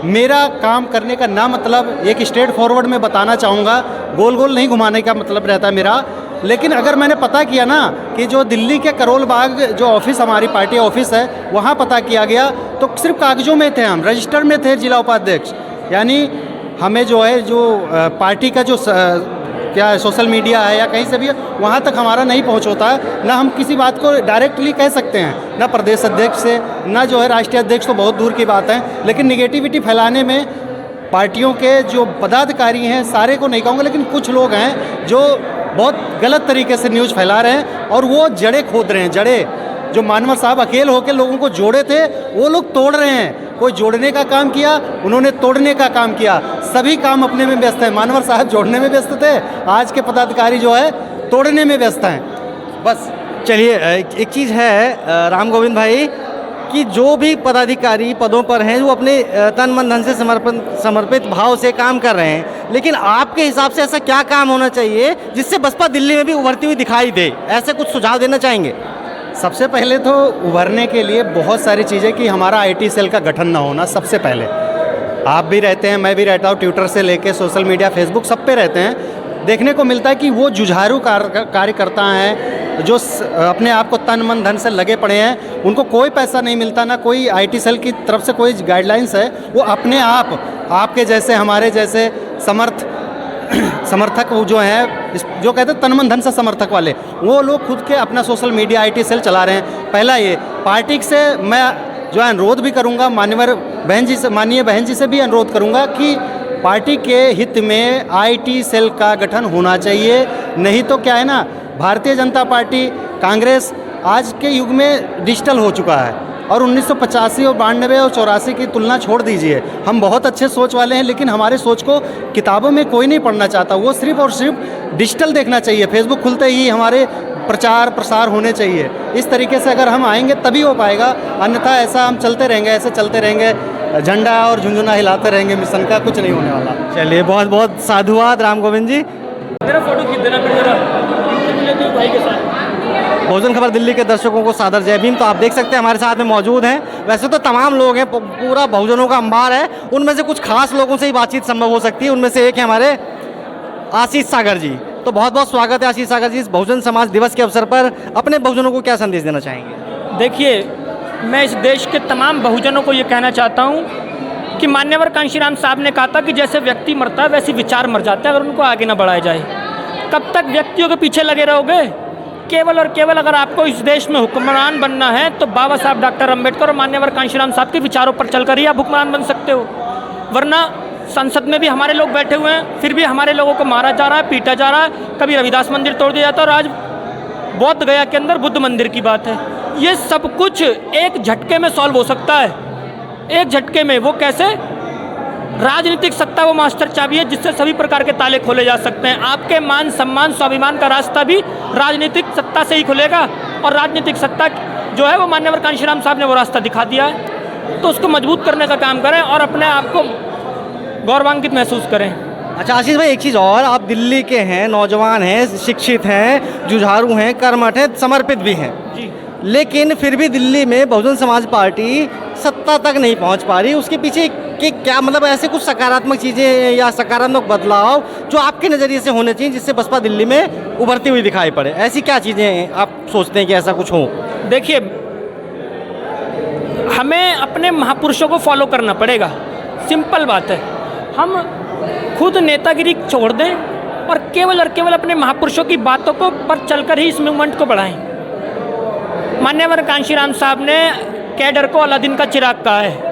Speaker 14: मेरा काम करने का ना मतलब एक स्ट्रेट फॉरवर्ड में बताना चाहूँगा, गोल गोल नहीं घुमाने का मतलब रहता मेरा। लेकिन अगर मैंने पता किया ना कि जो दिल्ली के करोल बाग जो ऑफिस हमारी पार्टी ऑफिस है वहाँ पता किया गया तो सिर्फ कागजों में थे, हम रजिस्टर में थे जिला उपाध्यक्ष। यानी हमें जो है जो पार्टी का जो क्या है सोशल मीडिया है या कहीं से भी है, वहाँ तक हमारा नहीं पहुँच होता है। ना हम किसी बात को डायरेक्टली कह सकते हैं, ना प्रदेश अध्यक्ष से, ना जो है राष्ट्रीय अध्यक्ष, तो बहुत दूर की बात है। लेकिन निगेटिविटी फैलाने में पार्टियों के जो पदाधिकारी हैं, सारे को नहीं कहूँगा, लेकिन कुछ लोग हैं जो बहुत गलत तरीके से न्यूज़ फैला रहे हैं और वो जड़ें खोद रहे हैं। जड़ें जो मानवर साहब अकेले होकर लोगों को जोड़े थे, वो लोग तोड़ रहे हैं। कोई जोड़ने का काम किया, उन्होंने तोड़ने का काम किया। सभी काम अपने में व्यस्त हैं। मानवर साहब जोड़ने में व्यस्त थे, आज के पदाधिकारी जो है तोड़ने में व्यस्त हैं। बस
Speaker 2: चलिए, एक चीज़ है राम गोविंद भाई कि जो भी पदाधिकारी पदों पर हैं वो अपने तन मन धन से समर्पित भाव से काम कर रहे हैं, लेकिन आपके हिसाब से ऐसा क्या काम होना चाहिए जिससे बसपा दिल्ली में भी उभरती हुई दिखाई दे? ऐसे कुछ सुझाव देना चाहेंगे?
Speaker 14: सबसे पहले तो उभरने के लिए बहुत सारी चीज़ें कि हमारा आईटी सेल का गठन ना होना। सबसे पहले आप भी रहते हैं, मैं भी रहता हूँ, ट्विटर से लेके सोशल मीडिया, फेसबुक, सब पे रहते हैं। देखने को मिलता है कि वो जुझारू कार्यकर्ता हैं जो अपने आप को तन मन धन से लगे पड़े हैं। उनको कोई पैसा नहीं मिलता, ना कोई आईटी सेल की तरफ से कोई गाइडलाइंस है। वो अपने आप, आपके जैसे, हमारे जैसे समर्थक जो हैं, जो कहते हैं तन मन धन से समर्थक वाले, वो लोग खुद के अपना सोशल मीडिया आईटी सेल चला रहे हैं। पहला ये पार्टी से मैं जो है अनुरोध भी करूंगा, माननीय बहन जी से भी अनुरोध करूंगा कि पार्टी के हित में आईटी सेल का गठन होना चाहिए। नहीं तो क्या है ना, भारतीय जनता पार्टी, कांग्रेस आज के युग में डिजिटल हो चुका है और 1985 और 92 और 84 की तुलना छोड़ दीजिए। हम बहुत अच्छे सोच वाले हैं, लेकिन हमारे सोच को किताबों में कोई नहीं पढ़ना चाहता। वो सिर्फ और सिर्फ डिजिटल देखना चाहिए। फेसबुक खुलते ही हमारे प्रचार प्रसार होने चाहिए। इस तरीके से अगर हम आएंगे तभी हो पाएगा, अन्यथा ऐसा हम चलते रहेंगे, ऐसे चलते रहेंगे, झंडा और झुंझुना हिलाते रहेंगे, मिशन का कुछ नहीं होने वाला।
Speaker 2: चलिए, बहुत बहुत साधुवाद राम गोविंद जी।
Speaker 5: मेरा फोटो खींच देना फिर जरा भाई के साथ।
Speaker 2: बहुजन खबर दिल्ली के दर्शकों को सादर जय भीम। तो आप देख सकते हैं हमारे साथ में मौजूद हैं, वैसे तो तमाम लोग हैं, पूरा बहुजनों का अंबार है, उनमें से कुछ खास लोगों से ही बातचीत संभव हो सकती है। उनमें से एक है हमारे आशीष सागर जी। तो बहुत बहुत स्वागत है आशीष सागर जी। इस बहुजन समाज दिवस के अवसर पर अपने बहुजनों को क्या संदेश देना चाहेंगे?
Speaker 5: देखिए, मैं इस देश के तमाम बहुजनों को ये कहना चाहता हूँ कि मान्यवर कांशीराम साहब ने कहा था कि जैसे व्यक्ति मरता है वैसे विचार मर जाते हैं अगर उनको आगे ना बढ़ाया जाए। कब तक व्यक्तियों के पीछे लगे रहोगे? केवल और केवल अगर आपको इस देश में हुक्मरान बनना है तो बाबा साहब डॉक्टर अम्बेडकर और मान्यवर कांशीराम साहब के विचारों पर चलकर ही आप हुक्मरान बन सकते हो। वरना संसद में भी हमारे लोग बैठे हुए हैं, फिर भी हमारे लोगों को मारा जा रहा है, पीटा जा रहा है। कभी रविदास मंदिर तोड़ दिया जाता है और आज बौद्ध गया के अंदर बुद्ध मंदिर की बात है। ये सब कुछ एक झटके में सॉल्व हो सकता है, एक झटके में। वो कैसे? राजनीतिक सत्ता वो मास्टर चाबी है जिससे सभी प्रकार के ताले खोले जा सकते हैं। आपके मान सम्मान स्वाभिमान का रास्ता भी राजनीतिक सत्ता से ही खुलेगा और राजनीतिक सत्ता जो है वो मान्यवर कांशीराम साहब ने वो रास्ता दिखा दिया है। तो उसको मजबूत करने का काम करें और अपने आप को गौरवान्वित महसूस करें।
Speaker 2: अच्छा आशीष भाई, एक चीज़ और, आप दिल्ली के हैं, नौजवान हैं, शिक्षित हैं, जुझारू हैं, कर्मठ हैं, समर्पित भी हैं
Speaker 5: जी,
Speaker 2: लेकिन फिर भी दिल्ली में बहुजन समाज पार्टी सत्ता तक नहीं पहुंच पा रही। उसके पीछे कि क्या मतलब ऐसे कुछ सकारात्मक चीज़ें या सकारात्मक बदलाव जो आपके नज़रिए से होने चाहिए जिससे बसपा दिल्ली में उभरती हुई दिखाई पड़े? ऐसी क्या चीज़ें आप सोचते हैं कि ऐसा कुछ हो?
Speaker 5: देखिए, हमें अपने महापुरुषों को फॉलो करना पड़ेगा। सिंपल बात है। हम खुद नेतागिरी छोड़ दें और केवल अपने महापुरुषों की बातों को पर चलकर ही इस मूवमेंट को बढ़ाएं। मान्यवर कांशीराम साहब ने कैडर को अलादीन का चिराग कहा है।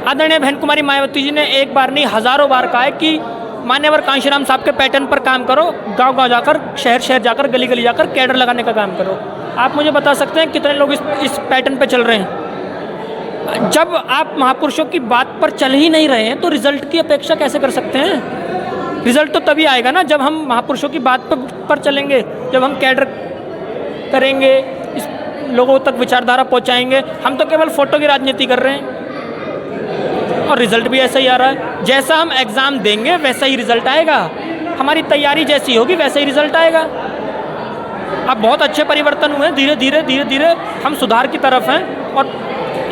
Speaker 5: आदरणीय बहन कुमारी मायावती जी ने एक बार नहीं हज़ारों बार कहा है कि मान्यवर कांशीराम साहब के पैटर्न पर काम करो, गांव-गांव जाकर, शहर जाकर, गली जाकर कैडर लगाने का काम करो। आप मुझे बता सकते हैं कितने लोग इस पैटर्न पर चल रहे हैं? जब आप महापुरुषों की बात पर चल ही नहीं रहे हैं तो रिजल्ट की अपेक्षा कैसे कर सकते हैं? रिजल्ट तो तभी आएगा ना जब हम महापुरुषों की बात पर चलेंगे, जब हम कैडर करेंगे, इस लोगों तक विचारधारा पहुंचाएंगे। हम तो केवल फोटो की राजनीति कर रहे हैं और रिजल्ट भी ऐसा ही आ रहा है। जैसा हम एग्ज़ाम देंगे वैसा ही रिजल्ट आएगा, हमारी तैयारी जैसी होगी वैसा ही रिजल्ट आएगा। अब बहुत अच्छे परिवर्तन हुए, धीरे धीरे हम सुधार की तरफ हैं और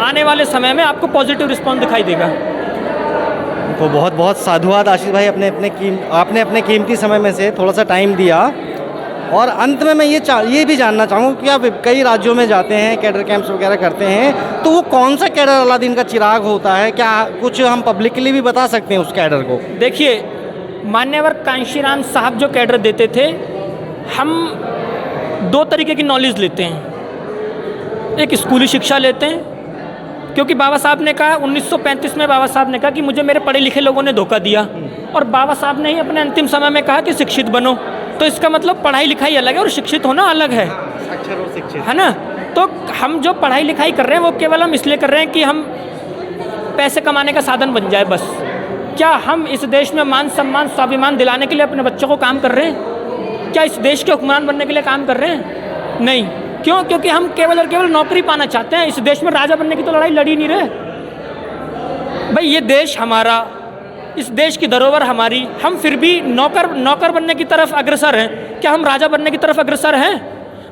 Speaker 5: आने वाले समय में आपको पॉजिटिव रिस्पॉन्स दिखाई देगा।
Speaker 2: तो बहुत बहुत साधुवाद आशीष भाई, आपने अपने कीमती समय में से थोड़ा सा टाइम दिया। और अंत में मैं ये भी जानना चाहूँगा कि आप कई राज्यों में जाते हैं, कैडर कैंप्स वगैरह करते हैं, तो वो कौन सा कैडर अलादीन का चिराग होता है? क्या कुछ हम पब्लिकली भी बता सकते हैं उस कैडर को?
Speaker 5: देखिए, मान्यवर कांशीराम साहब जो कैडर देते थे, हम दो तरीके की नॉलेज लेते हैं। एक स्कूली शिक्षा लेते हैं, क्योंकि बाबा साहब ने कहा 1935 में बाबा साहब ने कहा कि मुझे मेरे पढ़े लिखे लोगों ने धोखा दिया, और बाबा साहब ने ही अपने अंतिम समय में कहा कि शिक्षित बनो। तो इसका मतलब पढ़ाई लिखाई अलग है और शिक्षित होना अलग है,
Speaker 2: अक्षर और शिक्षित,
Speaker 5: है ना। तो हम जो पढ़ाई लिखाई कर रहे हैं वो केवल हम इसलिए कर रहे हैं कि हम पैसे कमाने का साधन बन जाए बस। क्या हम इस देश में मान सम्मान स्वाभिमान दिलाने के लिए अपने बच्चों को काम कर रहे हैं? क्या इस देश के हुक्मरान बनने के लिए काम कर रहे हैं? नहीं। क्यों? क्योंकि हम केवल और केवल नौकरी पाना चाहते हैं। इस देश में राजा बनने की तो लड़ाई लड़ी नहीं रहे भाई। ये देश हमारा, इस देश की धरोहर हमारी, हम फिर भी नौकर बनने की तरफ अग्रसर हैं। क्या हम राजा बनने की तरफ अग्रसर हैं?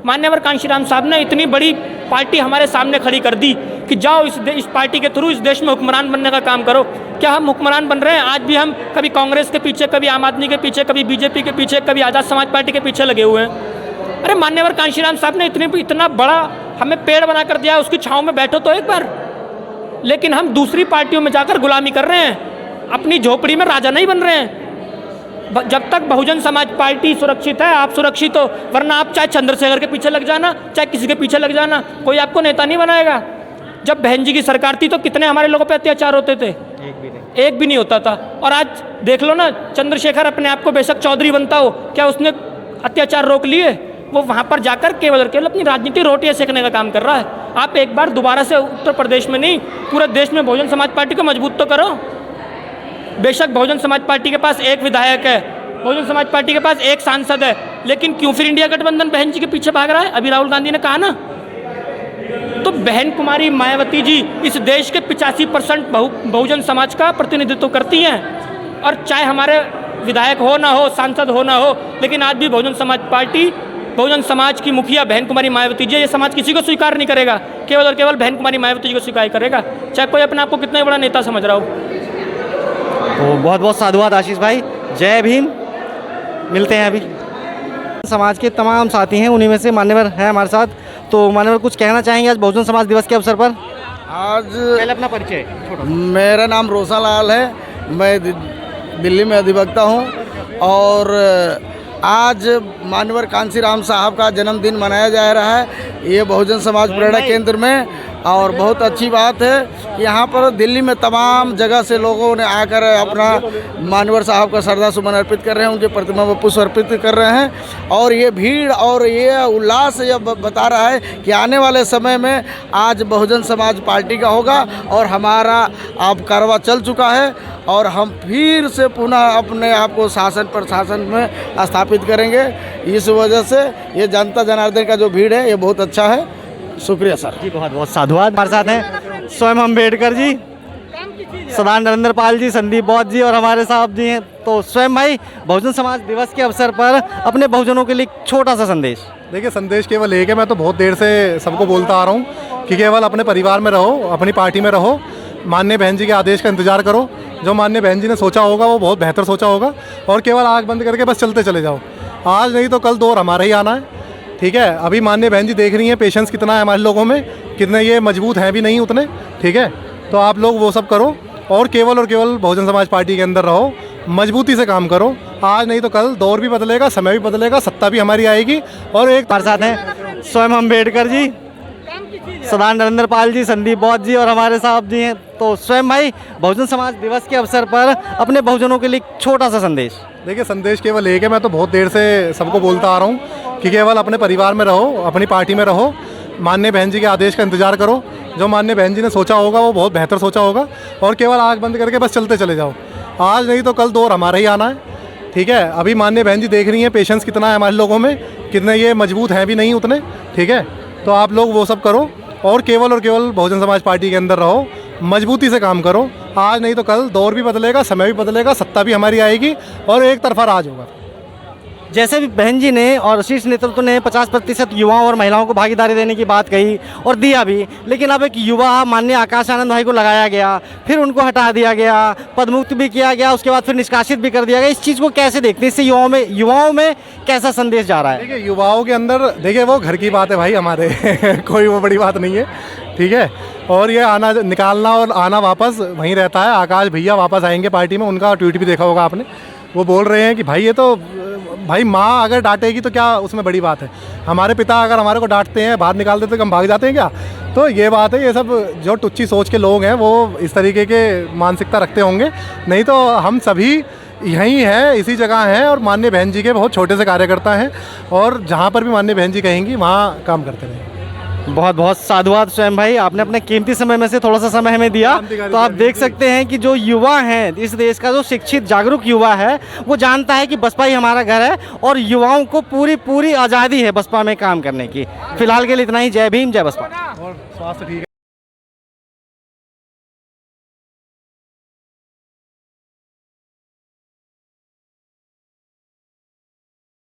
Speaker 5: मान्यवर कांशीराम साहब ने इतनी बड़ी पार्टी हमारे सामने खड़ी कर दी कि जाओ इस पार्टी के थ्रू इस देश में हुक्मरान बनने का काम करो। क्या हम हुक्मरान बन रहे हैं? आज भी हम कभी कांग्रेस के पीछे, कभी आम आदमी के पीछे, कभी बीजेपी के पीछे, कभी आज़ाद समाज पार्टी के पीछे लगे हुए हैं। अरे मान्यवर कांशीराम साहब ने इतना बड़ा हमें पेड़ बना कर दिया, उसकी छाँव में बैठो तो एक बार। लेकिन हम दूसरी पार्टियों में जाकर गुलामी कर रहे हैं, अपनी झोपड़ी में राजा नहीं बन रहे हैं। जब तक बहुजन समाज पार्टी सुरक्षित है, आप सुरक्षित हो, वरना आप चाहे चंद्रशेखर के पीछे लग जाना, चाहे किसी के पीछे लग जाना, कोई आपको नेता नहीं बनाएगा। जब बहन जी की सरकार थी तो कितने हमारे लोगों पे अत्याचार होते थे? एक भी नहीं होता था। और आज देख लो ना, चंद्रशेखर अपने आप को बेशक चौधरी बनता हो, क्या उसने अत्याचार रोक लिए? वो वहाँ पर जाकर केवल और केवल अपनी राजनीति रोटियाँ सेकने का काम कर रहा है। आप एक बार दोबारा से उत्तर प्रदेश में नहीं, पूरे देश में बहुजन समाज पार्टी को मजबूत तो करो। बेशक बहुजन समाज पार्टी के पास एक विधायक है, बहुजन समाज पार्टी के पास एक सांसद है, लेकिन क्यों फिर इंडिया गठबंधन बहन जी के पीछे भाग रहा है? अभी राहुल गांधी ने कहा ना। तो बहन कुमारी मायावती जी इस देश के 85% बहुजन समाज का प्रतिनिधित्व करती हैं। और चाहे हमारे विधायक हो ना हो, सांसद हो ना हो, लेकिन आज भी बहुजन समाज पार्टी, बहुजन समाज की मुखिया बहन कुमारी मायावती जी, ये समाज किसी को स्वीकार नहीं करेगा, केवल और केवल बहन कुमारी मायावती जी को स्वीकार करेगा, चाहे कोई अपने आप को कितना बड़ा नेता समझ रहा हो।
Speaker 2: तो बहुत बहुत साधुवाद आशीष भाई, जय भीम। मिलते हैं अभी। समाज के तमाम साथी हैं, उन्हीं में से मान्यवर हैं हमारे साथ। तो मान्यवर कुछ कहना चाहेंगे आज बहुजन समाज दिवस के अवसर पर?
Speaker 15: आज
Speaker 2: पहले अपना परिचय।
Speaker 15: मेरा नाम रोसालाल है, मैं दिल्ली में अधिवक्ता हूँ। और आज मान्यवर कांशीराम साहब का जन्मदिन मनाया जा रहा है ये बहुजन समाज प्रेरणा केंद्र में। और बहुत अच्छी बात है, यहाँ पर दिल्ली में तमाम जगह से लोगों ने आकर अपना मान्यवर साहब का श्रद्धा सुमन अर्पित कर रहे हैं, उनके प्रतिमा पर पुष्प अर्पित कर रहे हैं। और ये भीड़ और ये उल्लास ये बता रहा है कि आने वाले समय में आज बहुजन समाज पार्टी का होगा और हमारा अब कारवा चल चुका है और हम फिर से पुनः अपने आप को शासन प्रशासन में स्थापित करेंगे। इस वजह से ये जनता जनार्दन का जो भीड़ है ये बहुत अच्छा है। शुक्रिया सर
Speaker 2: जी, बहुत बहुत साधुवाद। हमारे साथ हैं स्वयं अम्बेडकर जी, सरदार नरेंद्र पाल जी, संदीप बौद्ध जी और हमारे साहब जी हैं। तो स्वयं भाई, बहुजन समाज दिवस के अवसर पर अपने बहुजनों के लिए छोटा सा संदेश।
Speaker 1: देखिए, संदेश केवल एक है, मैं तो बहुत देर से सबको बोलता आ रहा हूँ कि केवल अपने परिवार में रहो, अपनी पार्टी में रहो, माननीय बहन जी के आदेश का इंतजार करो। जो माननीय बहन जी ने सोचा होगा वो बहुत बेहतर सोचा होगा, और केवल आँख बंद करके बस चलते चले जाओ। आज नहीं तो कल दौर हमारा ही आना है, ठीक है। अभी माननीय बहन जी देख रही हैं पेशेंस कितना है हमारे लोगों में, कितने ये मजबूत हैं भी नहीं उतने, ठीक है। तो आप लोग वो सब करो और केवल बहुजन समाज पार्टी के अंदर रहो, मजबूती से काम करो। आज नहीं तो कल दौर भी बदलेगा, समय भी बदलेगा, सत्ता भी हमारी आएगी। और एक
Speaker 2: हमारे साथ हैं स्वयं अम्बेडकर जी, सरदार नरेंद्र पाल जी, संदीप बौद्ध जी और हमारे साहब जी हैं। तो स्वयं भाई, बहुजन समाज दिवस के अवसर पर अपने बहुजनों के लिए छोटा सा संदेश।
Speaker 1: देखिए, संदेश केवल एक है, मैं तो बहुत देर से सबको बोलता आ रहा हूँ कि केवल अपने परिवार में रहो, अपनी पार्टी में रहो, माननीय बहन जी के आदेश का इंतजार करो। जो माननीय बहन जी ने सोचा होगा वो बहुत बेहतर सोचा होगा, और केवल आँख बंद करके बस चलते चले जाओ। आज नहीं तो कल दौर हमारा ही आना है, ठीक है। अभी माननीय बहन जी देख रही हैं पेशेंस कितना है हमारे लोगों में, कितने ये मजबूत हैं भी नहीं उतने, ठीक है। तो आप लोग वो सब करो और केवल बहुजन समाज पार्टी के अंदर रहो, मजबूती से काम करो। आज नहीं तो कल दौर भी बदलेगा, समय भी बदलेगा, सत्ता भी हमारी आएगी और एक तरफा राज होगा।
Speaker 2: जैसे भी बहन जी ने और शीर्ष नेतृत्व ने 50% युवाओं और महिलाओं को भागीदारी देने की बात कही और दिया भी, लेकिन अब एक युवा माननीय आकाश आनंद भाई को लगाया गया, फिर उनको हटा दिया गया, पदमुक्त भी किया गया, उसके बाद फिर निष्कासित भी कर दिया गया। इस चीज़ को कैसे देखते हैं? इससे युवाओं में कैसा संदेश जा रहा है?
Speaker 1: देखिए, युवाओं के अंदर देखिए वो घर की बात है भाई हमारे कोई वो बड़ी बात नहीं है, ठीक है। और ये आना निकालना और आना वापस वहीं रहता है। आकाश भैया वापस आएंगे पार्टी में, उनका ट्वीट भी देखा होगा आपने। वो बोल रहे हैं कि भाई ये तो भाई माँ अगर डांटेगी तो क्या उसमें बड़ी बात है। हमारे पिता अगर हमारे को डांटते हैं, बाहर निकाल देते तो हम भाग जाते हैं क्या? तो ये बात है, ये सब जो टुच्ची सोच के लोग हैं वो इस तरीके के मानसिकता रखते होंगे, नहीं तो हम सभी यहीं हैं, इसी जगह हैं और माननीय बहन जी के बहुत छोटे से कार्यकर्ता हैं और जहाँ पर भी माननीय बहन जी कहेंगी वहाँ काम करते रहेंगे।
Speaker 2: बहुत बहुत साधुवाद स्वयं भाई, आपने अपने कीमती समय में से थोड़ा सा समय हमें दिया। तो आप देख सकते हैं कि जो युवा हैं इस देश का, जो शिक्षित जागरूक युवा है, वो जानता है कि बसपा ही हमारा घर है और युवाओं को पूरी आज़ादी है बसपा में काम करने की। फिलहाल के लिए इतना ही। जय भीम, जय बसपा।
Speaker 1: और स्वास्थ्य ठीक है।